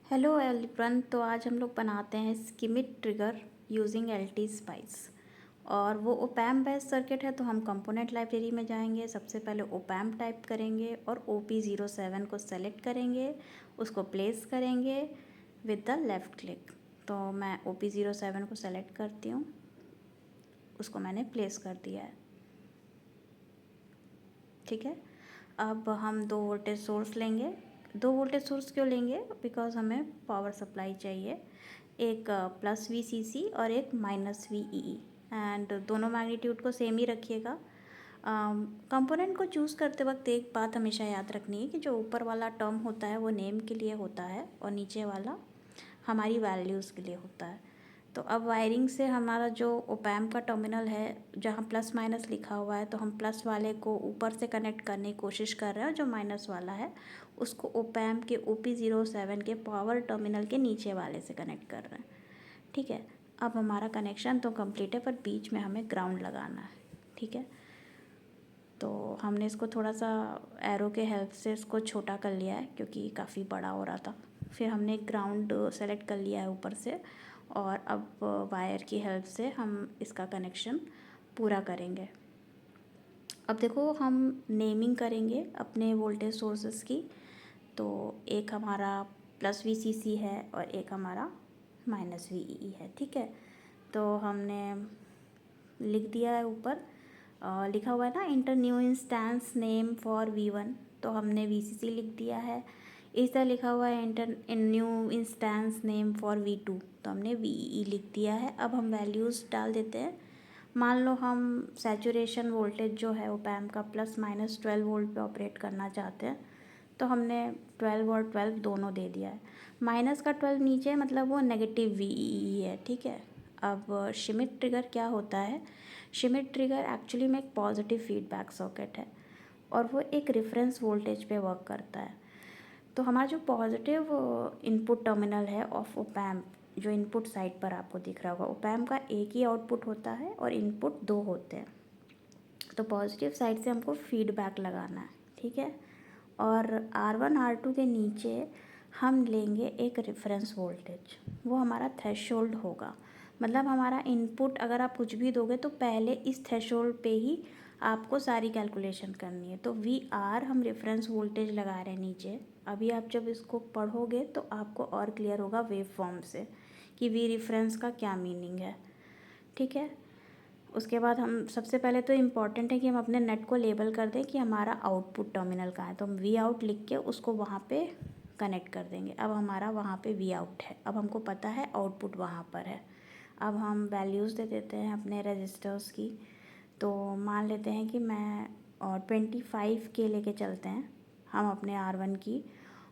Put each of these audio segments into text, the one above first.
Hello everyone. तो आज हम लोग बनाते हैं schematic trigger using LT spice. और वो ओपैम्प बेस्ड सर्किट है, तो हम कंपोनेंट लाइब्रेरी में जाएंगे। सबसे पहले ओपैम्प टाइप करेंगे और OP07 को सेलेक्ट करेंगे, उसको प्लेस करेंगे विद द लेफ़्ट क्लिक। तो मैं OP07 को सेलेक्ट करती हूँ, उसको मैंने प्लेस कर दिया है। ठीक है, अब हम 2 वोल्टेज सोर्स लेंगे। 2 वोल्टेज सोर्स क्यों लेंगे? बिकॉज हमें पावर सप्लाई चाहिए, एक प्लस VCC और एक माइनस VEE, एंड दोनों मैग्नीट्यूड को सेम ही रखिएगा। कंपोनेंट को चूज़ करते वक्त एक बात हमेशा याद रखनी है कि जो ऊपर वाला टर्म होता है वो नेम के लिए होता है और नीचे वाला हमारी वैल्यूज़ के लिए होता है। तो अब वायरिंग से हमारा जो ओपैम्प का टर्मिनल है जहाँ प्लस माइनस लिखा हुआ है, तो हम प्लस वाले को ऊपर से कनेक्ट करने की कोशिश कर रहे हैं और जो माइनस वाला है उसको ओपैम्प के OP07 के पावर टर्मिनल के नीचे वाले से कनेक्ट कर रहे हैं। ठीक है, अब हमारा कनेक्शन तो कंप्लीट है, पर बीच में हमें ग्राउंड लगाना है। ठीक है, तो हमने इसको थोड़ा सा एरो के हेल्प से इसको छोटा कर लिया है क्योंकि काफ़ी बड़ा हो रहा था। फिर हमने ग्राउंड सेलेक्ट कर लिया है ऊपर से, और अब वायर की हेल्प से हम इसका कनेक्शन पूरा करेंगे। अब देखो, हम नेमिंग करेंगे अपने वोल्टेज सोर्सेस की। तो एक हमारा प्लस VCC है और एक हमारा माइनस VEE है। ठीक है, तो हमने लिख दिया है ऊपर, लिखा हुआ है ना, inter new instance name for V1, तो हमने VCC लिख दिया है। इस तरह लिखा हुआ है inter new instance name for V2, तो हमने VEE लिख दिया है। अब हम वैल्यूज़ डाल देते हैं। मान लो हम सैचुरेशन वोल्टेज जो है ओपैम्प का प्लस माइनस 12 वोल्ट पे ऑपरेट करना चाहते हैं, तो हमने 12 और 12 दोनों दे दिया है। माइनस का 12 नीचे है, मतलब वो नेगेटिव VEE है। ठीक है, अब शिमिट ट्रिगर क्या होता है? शिमिट ट्रिगर एक्चुअली में एक पॉजिटिव फीडबैक सॉकेट है और वो एक रेफरेंस वोल्टेज पे वर्क करता है। तो हमारा जो पॉजिटिव इनपुट टर्मिनल है ऑफ ओपैम्प, जो इनपुट साइड पर आपको दिख रहा होगा, ओपैम्प का एक ही आउटपुट होता है और इनपुट 2 होते हैं। तो पॉजिटिव साइड से हमको फीडबैक लगाना है। ठीक है, और R1 R2 के नीचे हम लेंगे एक रेफरेंस वोल्टेज, वो हमारा थ्रेशोल्ड होगा। मतलब हमारा इनपुट अगर आप कुछ भी दोगे तो पहले इस थ्रेशोल्ड पे ही आपको सारी कैलकुलेशन करनी है। तो VR हम रेफरेंस वोल्टेज लगा रहे हैं नीचे। अभी आप जब इसको पढ़ोगे तो आपको और क्लियर होगा वेव फॉर्म से कि V रेफरेंस का क्या मीनिंग है। ठीक है, उसके बाद हम सबसे पहले तो इम्पॉर्टेंट है कि हम अपने नेट को लेबल कर दें कि हमारा आउटपुट टर्मिनल कहाँ है। तो हम Vout लिख के उसको वहाँ पे कनेक्ट कर देंगे। अब हमारा वहाँ पे Vout है, अब हमको पता है आउटपुट वहाँ पर है। अब हम वैल्यूज़ दे देते हैं अपने रजिस्टर्स की। तो मान लेते हैं कि मैं 25 के लेके चलते हैं हम अपने R1 की,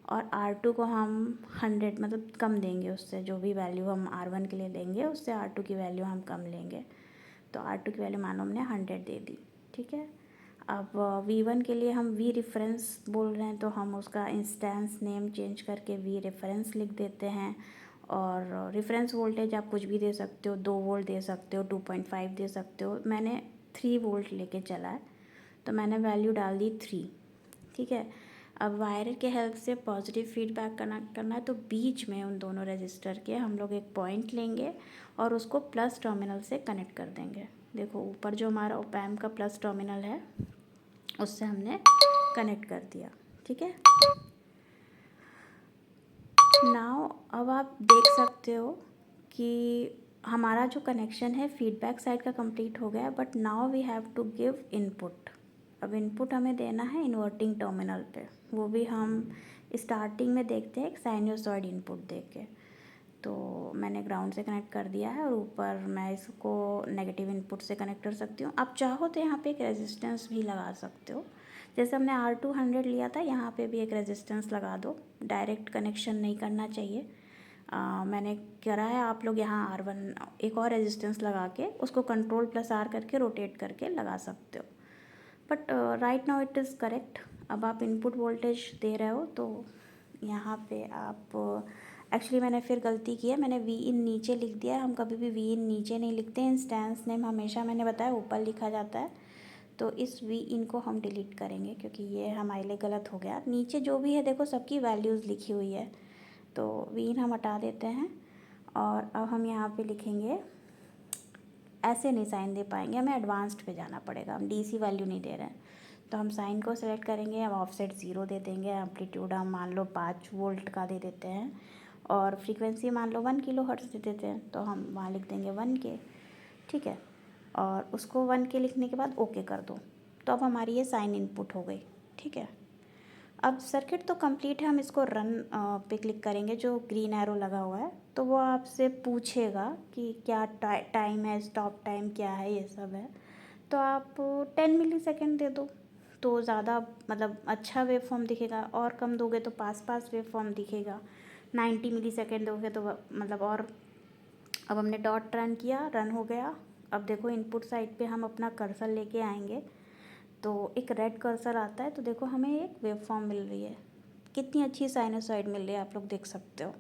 और R2 को हम 100 मतलब कम देंगे उससे। जो भी वैल्यू हम R1 के लिए लेंगे उससे R2 की वैल्यू हम कम लेंगे। तो R2 की वैल्यू मानो हमने 100 दे दी। ठीक है, अब V1 के लिए हम V रेफरेंस बोल रहे हैं, तो हम उसका इंस्टेंस नेम चेंज करके V रेफरेंस लिख देते हैं। और रेफरेंस वोल्टेज आप कुछ भी दे सकते हो, 2 वोल्ट दे सकते हो, 2.5 दे सकते हो। मैंने 3 वोल्ट लेके चला है, तो मैंने वैल्यू डाल दी 3। ठीक है, अब वायर के हेल्प से पॉजिटिव फीडबैक कनेक्ट करना है, तो बीच में उन दोनों रजिस्टर के हम लोग एक पॉइंट लेंगे और उसको प्लस टर्मिनल से कनेक्ट कर देंगे। देखो, ऊपर जो हमारा ओपैम्प का प्लस टर्मिनल है उससे हमने कनेक्ट कर दिया। ठीक है, नाउ अब आप देख सकते हो कि हमारा जो कनेक्शन है फीडबैक साइड का कंप्लीट हो गया, but now we have to give input. अब इनपुट हमें देना है इन्वर्टिंग टर्मिनल पे, वो भी हम स्टार्टिंग में देखते हैं एक साइनोसॉइड इनपुट दे के। तो मैंने ग्राउंड से कनेक्ट कर दिया है और ऊपर मैं इसको नेगेटिव इनपुट से कनेक्ट कर सकती हूँ। आप चाहो तो यहाँ पे एक रेजिस्टेंस भी लगा सकते हो, जैसे हमने R2 100 लिया था, यहाँ पे भी एक रेजिस्टेंस लगा दो। डायरेक्ट कनेक्शन नहीं करना चाहिए। मैंने करा है, आप लोग यहाँ R1 एक और रेजिस्टेंस लगा के उसको Ctrl+R करके रोटेट करके लगा सकते हो। But right now it is correct. अब आप इनपुट वोल्टेज दे रहे हो, तो यहाँ पे आप एक्चुअली मैंने फिर गलती की है, मैंने Vin नीचे लिख दिया है। हम कभी भी Vin नीचे नहीं लिखते हैं, इंस्टेंस नेम हमेशा मैंने बताया ऊपर लिखा जाता है। तो इस Vin को हम डिलीट करेंगे क्योंकि ये हमारे लिए गलत हो गया। नीचे जो भी है देखो, सबकी वैल्यूज़ लिखी हुई है। तो वीन हम हटा देते हैं और अब हम यहाँ पे लिखेंगे, ऐसे नहीं साइन दे पाएंगे, हमें एडवांस्ड पे जाना पड़ेगा, हम डीसी वैल्यू नहीं दे रहे हैं। तो हम साइन को सेलेक्ट करेंगे, हम ऑफसेट 0 दे देंगे, एम्पलीट्यूड हम मान लो 5 वोल्ट का दे देते हैं और फ्रीक्वेंसी मान लो 1 किलो हर्ट्ज़ दे देते हैं, तो हम वहाँ लिख देंगे 1K, ठीक है। और उसको 1K लिखने के बाद ओके कर दो, तो अब हमारी ये साइन इनपुट हो गई, ठीक है। अब सर्किट तो कंप्लीट है, हम इसको रन पे क्लिक करेंगे, जो ग्रीन एरो लगा हुआ है, तो वो आपसे पूछेगा कि क्या टाइम है, स्टॉप टाइम क्या है, ये सब है। तो आप 10 मिलीसेकंड दे दो तो ज़्यादा मतलब अच्छा वेव फॉर्म दिखेगा, और कम दोगे तो पास वेव फॉर्म दिखेगा। 90 मिलीसेकंड दोगे तो मतलब और। अब हमने डॉट रन किया, रन हो गया। अब देखो इनपुट साइड पे हम अपना कर्सर लेके आएंगे तो एक रेड कर्सर आता है, तो देखो हमें एक वेव फॉर्म मिल रही है, कितनी अच्छी साइनोसॉइड मिल रही है, आप लोग देख सकते हो।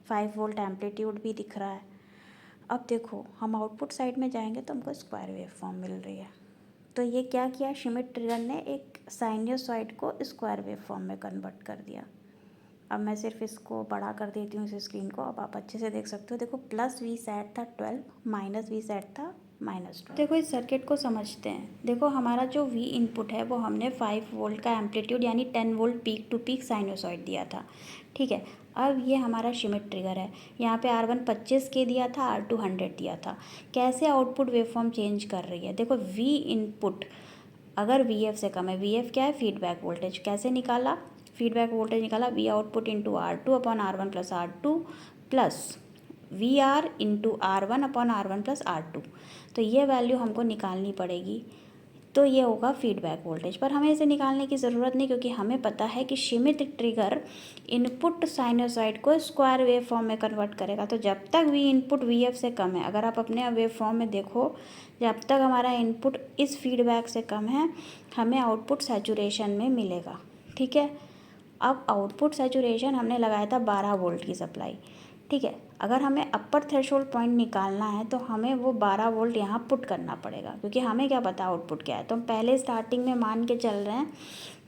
5 वोल्ट एम्पलीट्यूड भी दिख रहा है। अब देखो हम आउटपुट साइड में जाएंगे तो हमको स्क्वायर वेव फॉर्म मिल रही है। तो ये क्या किया, श्मिट ट्रिगर ने एक साइनोसॉइड को स्क्वायर वेव फॉर्म में कन्वर्ट कर दिया। अब मैं सिर्फ इसको बड़ा कर देती हूँ इस स्क्रीन को, अब आप अच्छे से देख सकते हो। देखो प्लस वी सेट था 12, माइनस वी सेट था -12। देखो इस सर्किट को समझते हैं। देखो हमारा जो वी इनपुट है वो हमने 5 वोल्ट का एम्पलीट्यूड यानी 10 volt peak to peak sinusoid दिया था, ठीक है। अब ये हमारा श्मिट ट्रिगर है, यहाँ पे R1 25K दिया था, R2 100 दिया था। कैसे आउटपुट वेवफॉर्म चेंज कर रही है, देखो वी इनपुट अगर VF से कम है, VF क्या है, फीडबैक वोल्टेज, कैसे निकाला, फीडबैक वोल्टेज निकाला we output into R2 upon R1 plus R2 plus VR into R1 upon R1 plus R2। तो ये वैल्यू हमको निकालनी पड़ेगी, तो ये होगा फीडबैक वोल्टेज। पर हमें इसे निकालने की ज़रूरत नहीं, क्योंकि हमें पता है कि श्मिट ट्रिगर इनपुट साइनोसॉइड को स्क्वायर वेव फॉर्म में कन्वर्ट करेगा। तो जब तक वी इनपुट VF से कम है, अगर आप अपने वेव फॉर्म में देखो, जब तक हमारा इनपुट इस फीडबैक से कम है, हमें आउटपुट सैचुरेशन में मिलेगा, ठीक है। अब आउटपुट सैचुरेशन हमने लगाया था 12 वोल्ट की सप्लाई, ठीक है। अगर हमें अपर थ्रेशोल्ड पॉइंट निकालना है तो हमें वो 12 वोल्ट यहाँ पुट करना पड़ेगा, क्योंकि हमें क्या पता आउटपुट क्या है। तो हम पहले स्टार्टिंग में मान के चल रहे हैं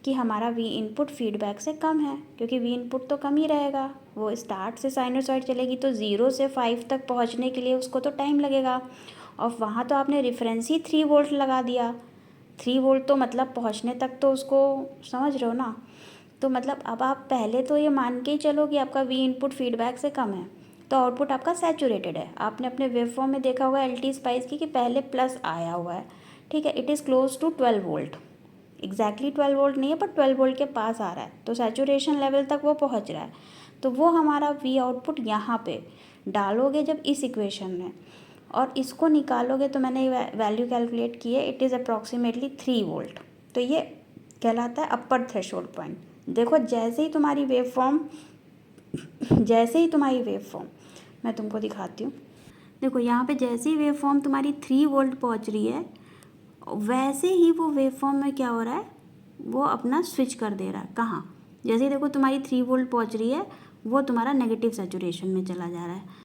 कि हमारा वी इनपुट फीडबैक से कम है, क्योंकि वी इनपुट तो कम ही रहेगा। वो स्टार्ट से साइनोसॉइड चलेगी तो 0 से 5 तक पहुँचने के लिए उसको तो टाइम लगेगा, और वहाँ तो आपने रेफरेंस ही 3 वोल्ट लगा दिया। 3 वोल्ट तो मतलब पहुँचने तक तो उसको समझ रहे हो ना। तो मतलब अब आप पहले तो ये मान के ही चलो कि आपका वी इनपुट फीडबैक से कम है, तो आउटपुट आपका सैचुरेटेड है। आपने अपने वेवफॉर्म में देखा होगा LT स्पाइस की कि पहले प्लस आया हुआ है, ठीक है। It is close to 12 volt, exactly 12 volt नहीं है पर 12 वोल्ट के पास आ रहा है, तो सैचुरेशन लेवल तक वो पहुंच रहा है। तो वो हमारा वी आउटपुट यहाँ पे डालोगे जब इस इक्वेशन में, और इसको निकालोगे, तो मैंने वैल्यू कैलकुलेट की है, इट इज़ अप्रॉक्सीमेटली 3 वोल्ट। तो ये कहलाता है अपर थ्रेशोल्ड पॉइंट। देखो जैसे ही तुम्हारी वेव फॉर्म मैं तुमको दिखाती हूँ। देखो यहाँ पे जैसे ही वेव फॉर्म तुम्हारी 3 वोल्ट पहुँच रही है, वैसे ही वो वेव फॉर्म में क्या हो रहा है, वो अपना स्विच कर दे रहा है। कहाँ, जैसे ही देखो तुम्हारी 3 वोल्ट पहुँच रही है, वो तुम्हारा नेगेटिव सैचुरेशन में चला जा रहा है।